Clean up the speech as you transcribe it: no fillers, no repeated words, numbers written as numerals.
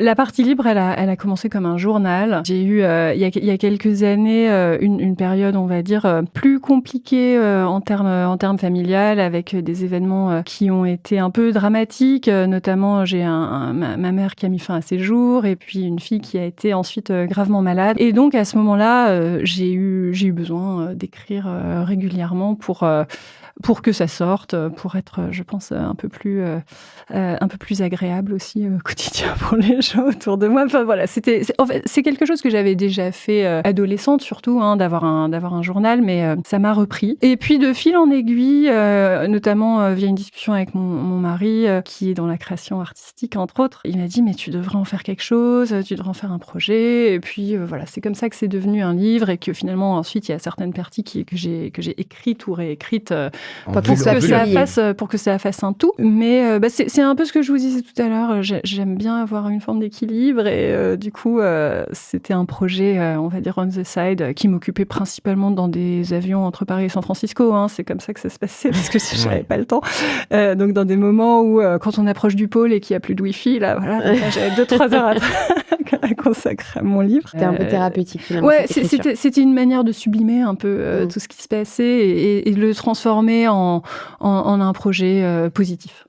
La partie libre, elle a commencé comme un journal. J'ai eu, il y a quelques années, une période, on va dire, plus compliquée en termes familial, avec des événements qui ont été un peu dramatiques. Notamment, j'ai ma mère qui a mis fin à ses jours, et puis une fille qui a été ensuite gravement malade. Et donc, à ce moment-là, j'ai eu besoin d'écrire régulièrement pour que ça sorte, pour être, je pense, un peu plus agréable aussi au quotidien pour les gens autour de moi. Enfin voilà, en fait, c'est quelque chose que j'avais déjà fait adolescente surtout, hein, d'avoir un journal, mais ça m'a repris. Et puis de fil en aiguille, notamment via une discussion avec mon mari qui est dans la création artistique entre autres, il m'a dit mais tu devrais en faire quelque chose, tu devrais en faire un projet. Et puis voilà, c'est comme ça que c'est devenu un livre, et que finalement ensuite il y a certaines parties que j'ai écrites ou réécrites. Pas pour que ça fasse un tout, mais c'est un peu ce que je vous disais tout à l'heure. J'aime bien avoir une forme d'équilibre, et du coup, c'était un projet, on va dire on the side, qui m'occupait principalement dans des avions entre Paris et San Francisco. Hein. C'est comme ça que ça se passait, parce que je n'avais pas le temps. Donc dans des moments où, quand on approche du pôle et qu'il n'y a plus de Wi-Fi, là, j'avais 2-3 heures à consacrer à mon livre. C'était un peu thérapeutique finalement. Ouais, c'était une manière de sublimer un peu tout ce qui se passait, et de le transformer en un projet positif.